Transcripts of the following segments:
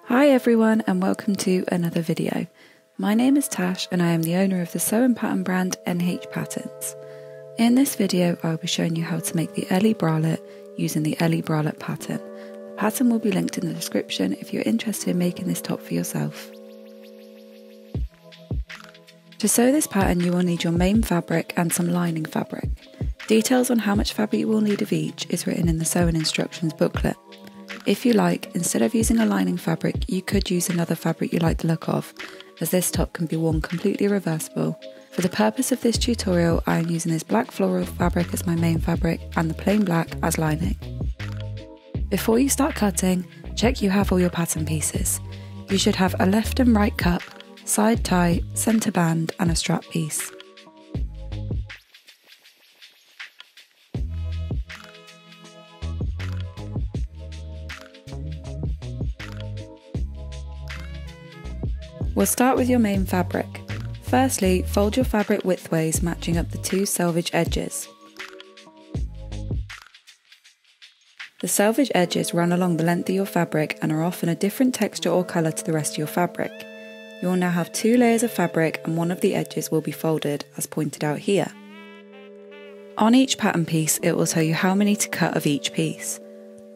Hi everyone and welcome to another video. My name is Tash and I am the owner of the sew and pattern brand NH Patterns. In this video I will be showing you how to make the Ellie bralette using the Ellie bralette pattern. The pattern will be linked in the description if you're interested in making this top for yourself. To sew this pattern you will need your main fabric and some lining fabric. Details on how much fabric you will need of each is written in the sewing instructions booklet. If you like, instead of using a lining fabric, you could use another fabric you like the look of, as this top can be worn completely reversible. For the purpose of this tutorial, I am using this black floral fabric as my main fabric and the plain black as lining. Before you start cutting, check you have all your pattern pieces. You should have a left and right cup, side tie, centre band and a strap piece. We'll start with your main fabric. Firstly, fold your fabric widthways matching up the two selvage edges. The selvage edges run along the length of your fabric and are often a different texture or colour to the rest of your fabric. You will now have two layers of fabric and one of the edges will be folded, as pointed out here. On each pattern piece, it will tell you how many to cut of each piece.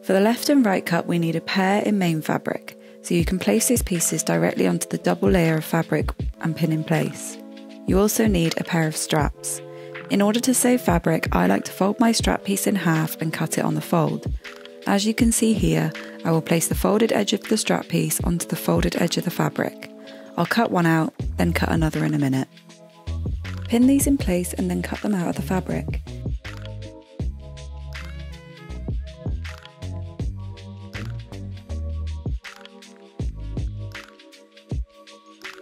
For the left and right cut, we need a pair in main fabric, so you can place these pieces directly onto the double layer of fabric and pin in place. You also need a pair of straps. In order to save fabric, I like to fold my strap piece in half and cut it on the fold. As you can see here, I will place the folded edge of the strap piece onto the folded edge of the fabric. I'll cut one out, then cut another in a minute. Pin these in place and then cut them out of the fabric.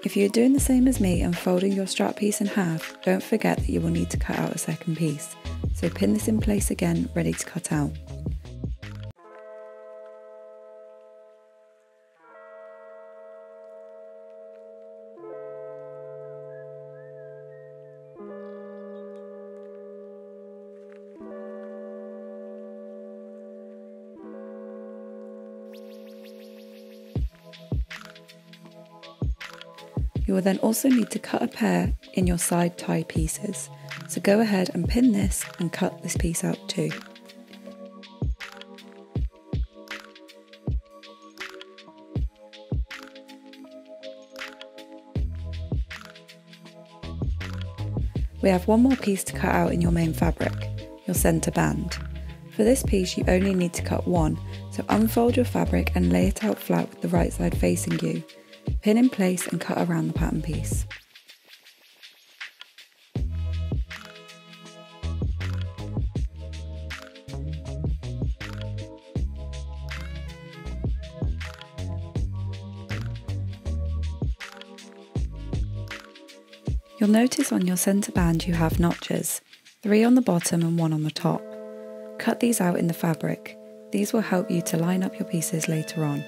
If you're doing the same as me and folding your strap piece in half, don't forget that you will need to cut out a second piece. So pin this in place again, ready to cut out. You will then also need to cut a pair in your side tie pieces. So go ahead and pin this and cut this piece out too. We have one more piece to cut out in your main fabric, your centre band. For this piece you only need to cut one, so unfold your fabric and lay it out flat with the right side facing you. Pin in place and cut around the pattern piece. You'll notice on your centre band you have notches, 3 on the bottom and 1 on the top. Cut these out in the fabric. These will help you to line up your pieces later on.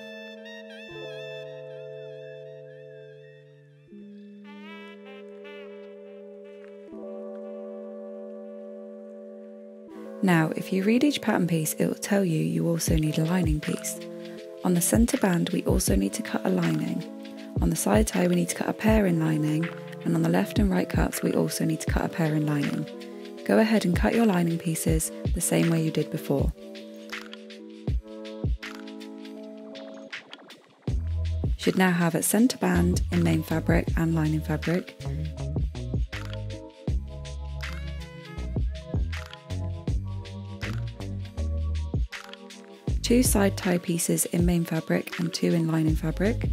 Now, if you read each pattern piece, it will tell you you also need a lining piece. On the centre band, we also need to cut a lining. On the side tie, we need to cut a pair in lining, and on the left and right cups, we also need to cut a pair in lining. Go ahead and cut your lining pieces the same way you did before. You should now have a centre band in main fabric and lining fabric. Two side tie pieces in main fabric and 2 in lining fabric.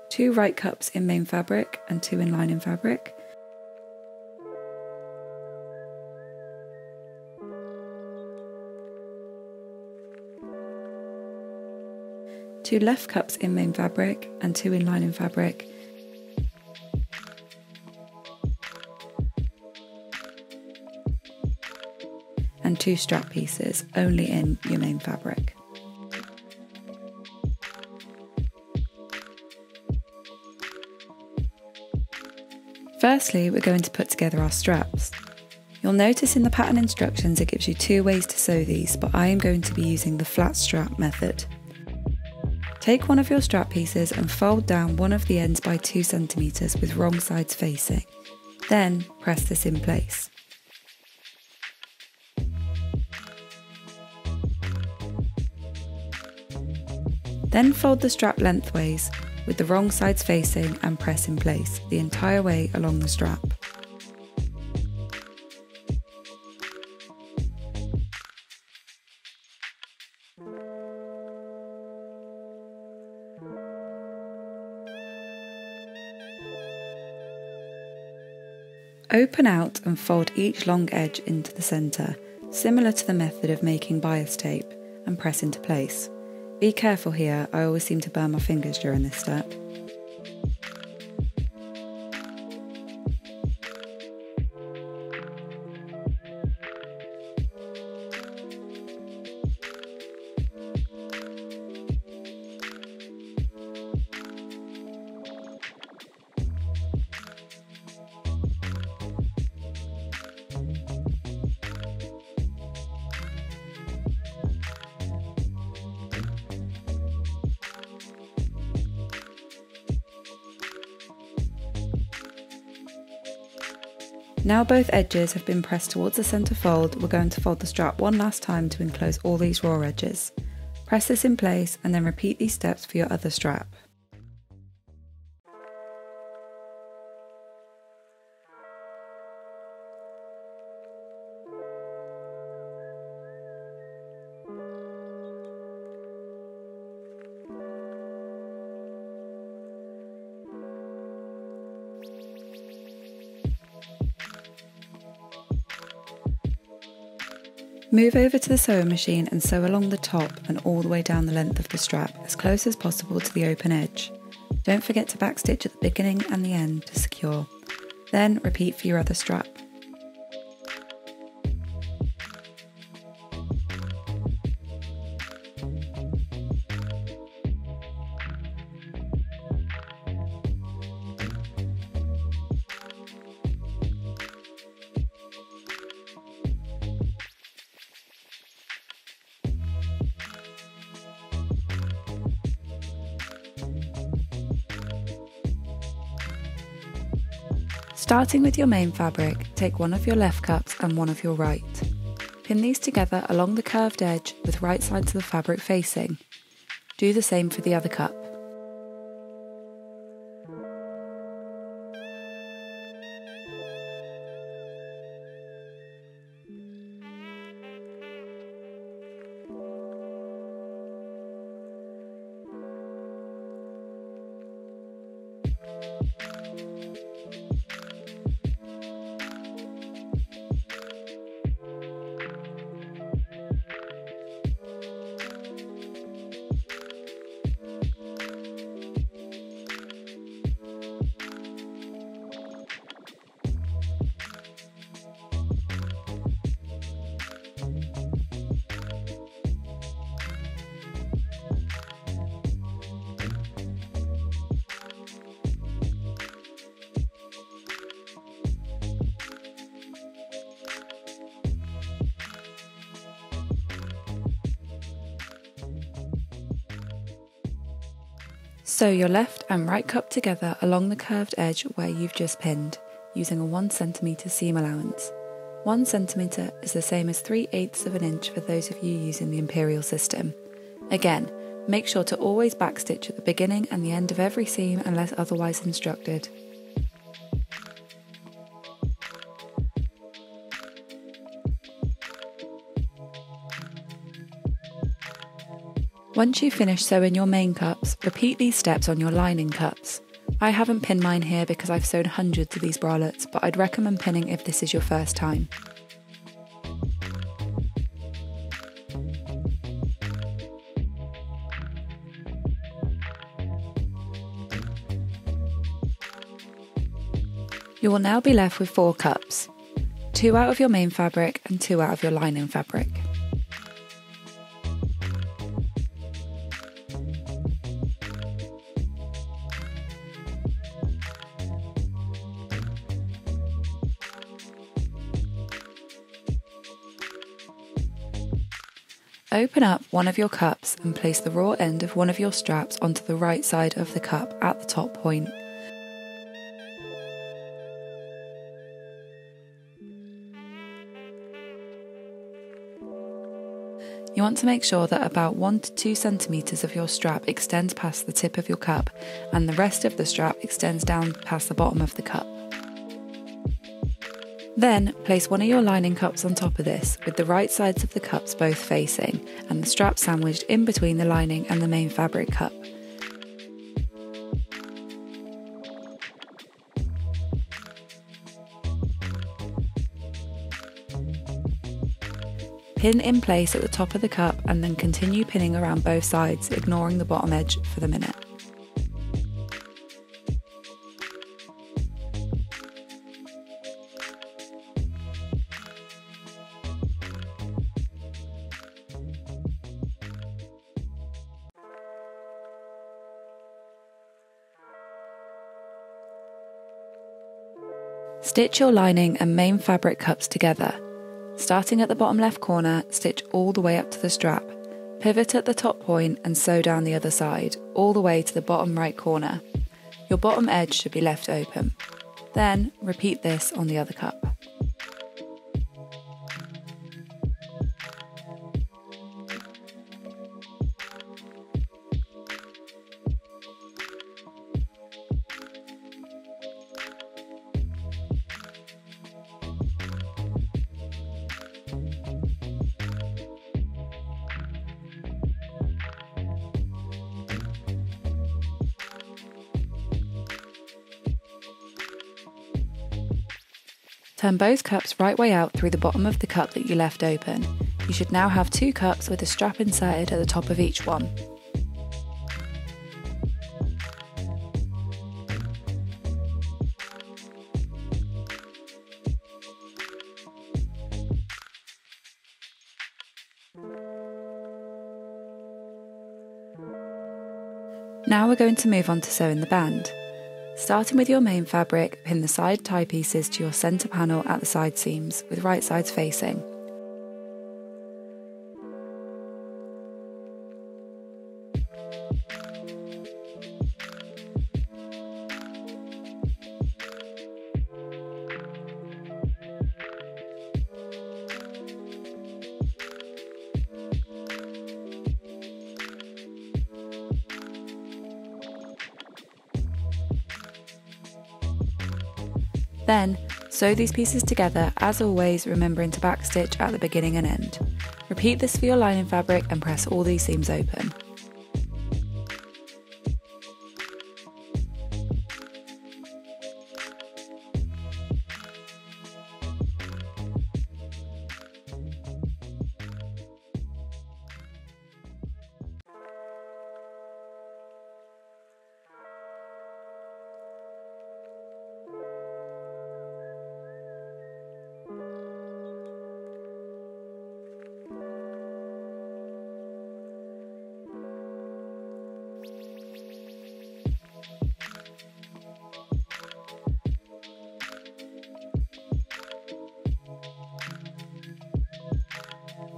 Two right cups in main fabric and 2 in lining fabric. Two left cups in main fabric and 2 in lining fabric. And 2 strap pieces only in your main fabric. Firstly, we're going to put together our straps. You'll notice in the pattern instructions it gives you 2 ways to sew these, but I am going to be using the flat strap method. Take one of your strap pieces and fold down one of the ends by 2 cm with wrong sides facing. Then press this in place. Then fold the strap lengthways with the wrong sides facing and press in place the entire way along the strap. Open out and fold each long edge into the centre, similar to the method of making bias tape, and press into place. Be careful here, I always seem to burn my fingers during this step. Now both edges have been pressed towards the centre fold, we're going to fold the strap one last time to enclose all these raw edges. Press this in place and then repeat these steps for your other strap. Move over to the sewing machine and sew along the top and all the way down the length of the strap, as close as possible to the open edge. Don't forget to backstitch at the beginning and the end to secure. Then repeat for your other strap. Starting with your main fabric, take one of your left cups and one of your right. Pin these together along the curved edge with right sides of the fabric facing. Do the same for the other cup. Sew your left and right cup together along the curved edge where you've just pinned, using a 1 cm seam allowance. 1 cm is the same as 3/8 of an inch for those of you using the imperial system. Again, make sure to always backstitch at the beginning and the end of every seam unless otherwise instructed. Once you finish sewing your main cups, repeat these steps on your lining cups. I haven't pinned mine here because I've sewn hundreds of these bralettes, but I'd recommend pinning if this is your first time. You will now be left with 4 cups, 2 out of your main fabric and 2 out of your lining fabric. Open up one of your cups and place the raw end of one of your straps onto the right side of the cup at the top point. You want to make sure that about 1 to 2 centimeters of your strap extends past the tip of your cup and the rest of the strap extends down past the bottom of the cup. Then place one of your lining cups on top of this with the right sides of the cups both facing and the strap sandwiched in between the lining and the main fabric cup. Pin in place at the top of the cup and then continue pinning around both sides, ignoring the bottom edge for the minute. Stitch your lining and main fabric cups together. Starting at the bottom left corner, stitch all the way up to the strap. Pivot at the top point and sew down the other side, all the way to the bottom right corner. Your bottom edge should be left open. Then repeat this on the other cup. Turn both cups right way out through the bottom of the cup that you left open. You should now have 2 cups with a strap inserted at the top of each one. Now we're going to move on to sewing the band. Starting with your main fabric, pin the side tie pieces to your centre panel at the side seams, with right sides facing. Then, sew these pieces together, as always remembering to backstitch at the beginning and end. Repeat this for your lining fabric and press all these seams open.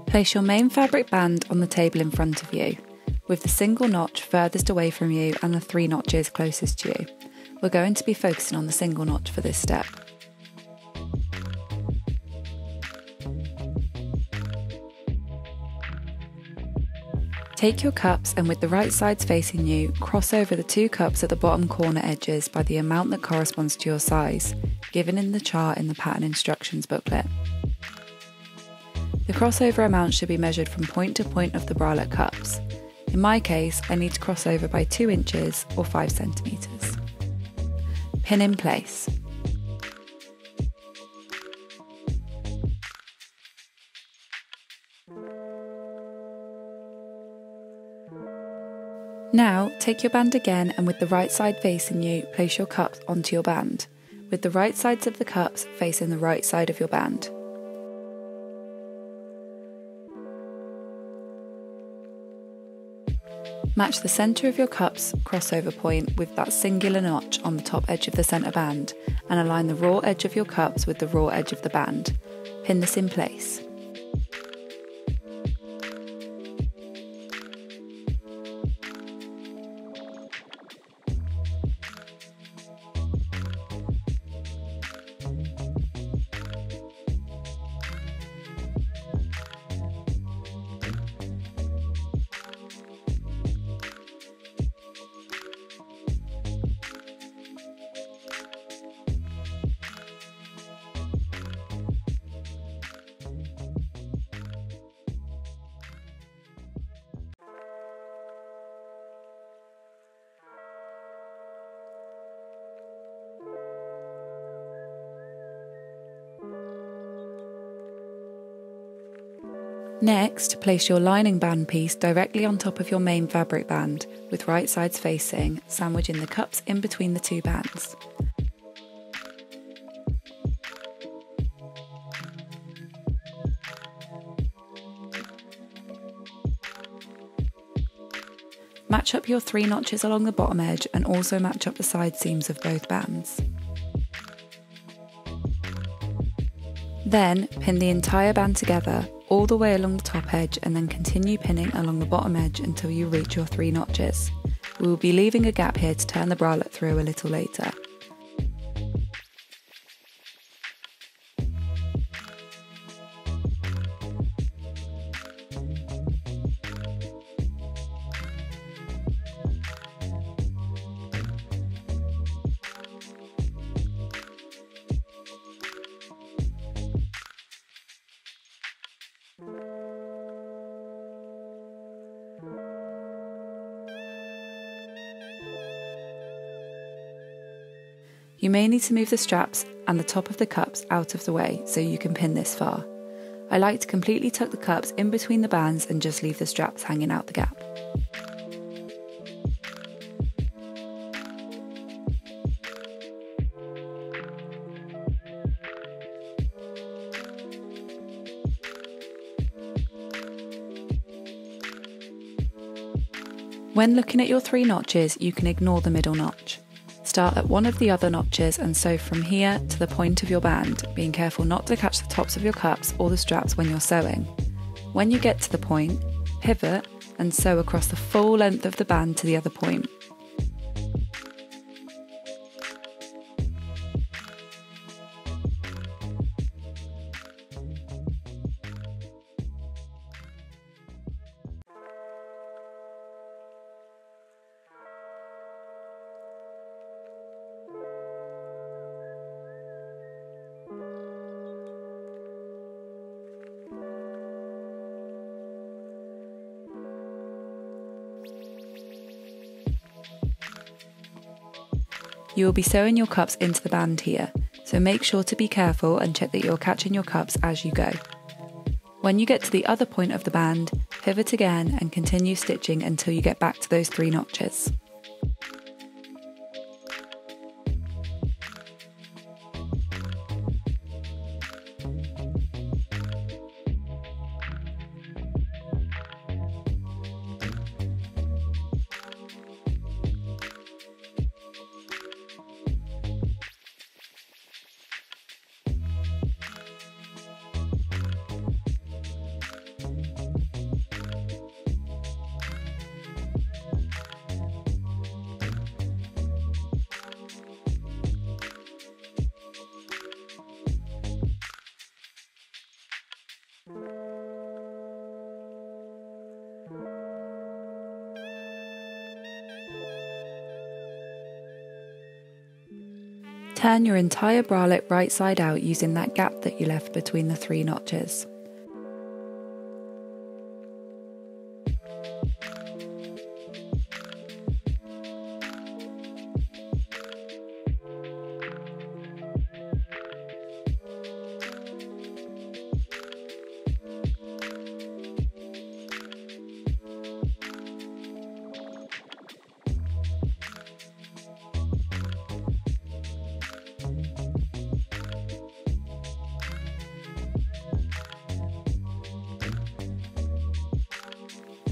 Place your main fabric band on the table in front of you, with the single notch furthest away from you and the 3 notches closest to you. We're going to be focusing on the single notch for this step. Take your cups and with the right sides facing you, cross over the 2 cups at the bottom corner edges by the amount that corresponds to your size, given in the chart in the pattern instructions booklet. The crossover amount should be measured from point to point of the bralette cups. In my case, I need to cross over by 2 inches or 5 centimeters. Pin in place. Now, take your band again and with the right side facing you, place your cups onto your band, with the right sides of the cups facing the right side of your band. Match the centre of your cup's crossover point with that singular notch on the top edge of the centre band and align the raw edge of your cups with the raw edge of the band. Pin this in place. Next, place your lining band piece directly on top of your main fabric band, with right sides facing, sandwiching the cups in between the two bands. Match up your 3 notches along the bottom edge and also match up the side seams of both bands. Then pin the entire band together all the way along the top edge and then continue pinning along the bottom edge until you reach your 3 notches. We will be leaving a gap here to turn the bralette through a little later. You may need to move the straps and the top of the cups out of the way so you can pin this far. I like to completely tuck the cups in between the bands and just leave the straps hanging out the gap. When looking at your 3 notches, you can ignore the middle notch. Start at one of the other notches and sew from here to the point of your band, being careful not to catch the tops of your cups or the straps when you're sewing. When you get to the point, pivot and sew across the full length of the band to the other point. You will be sewing your cups into the band here, so make sure to be careful and check that you're catching your cups as you go. When you get to the other point of the band, pivot again and continue stitching until you get back to those 3 notches. Turn your entire bralette right side out using that gap that you left between the 3 notches.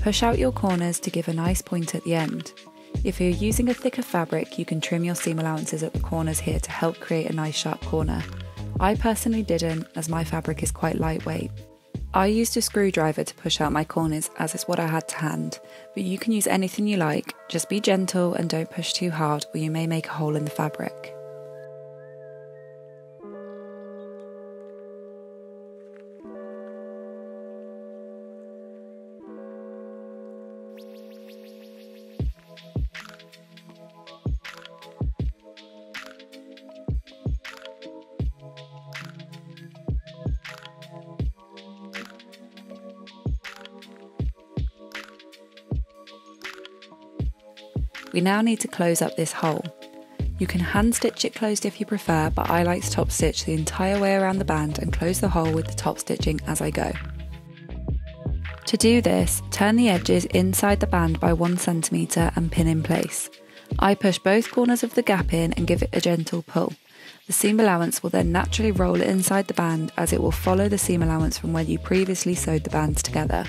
Push out your corners to give a nice point at the end. If you're using a thicker fabric, you can trim your seam allowances at the corners here to help create a nice sharp corner. I personally didn't, as my fabric is quite lightweight. I used a screwdriver to push out my corners as it's what I had to hand, but you can use anything you like, just be gentle and don't push too hard or you may make a hole in the fabric. We now need to close up this hole. You can hand stitch it closed if you prefer, but I like to top stitch the entire way around the band and close the hole with the top stitching as I go. To do this, turn the edges inside the band by 1 cm and pin in place. I push both corners of the gap in and give it a gentle pull. The seam allowance will then naturally roll inside the band as it will follow the seam allowance from where you previously sewed the bands together.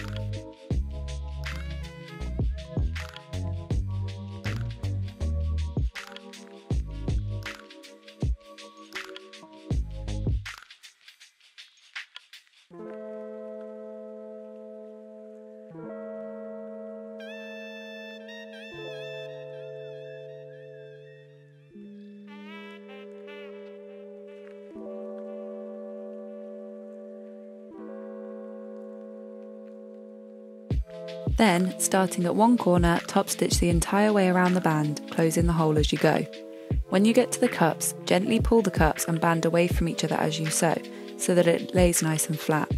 Then, starting at one corner, top stitch the entire way around the band, closing the hole as you go. When you get to the cups, gently pull the cups and band away from each other as you sew, so that it lays nice and flat.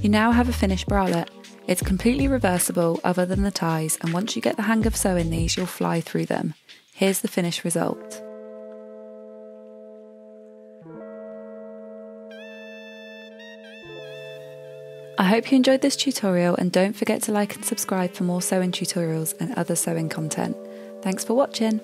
You now have a finished bralette. It's completely reversible other than the ties, and once you get the hang of sewing these, you'll fly through them. Here's the finished result. I hope you enjoyed this tutorial, and don't forget to like and subscribe for more sewing tutorials and other sewing content. Thanks for watching.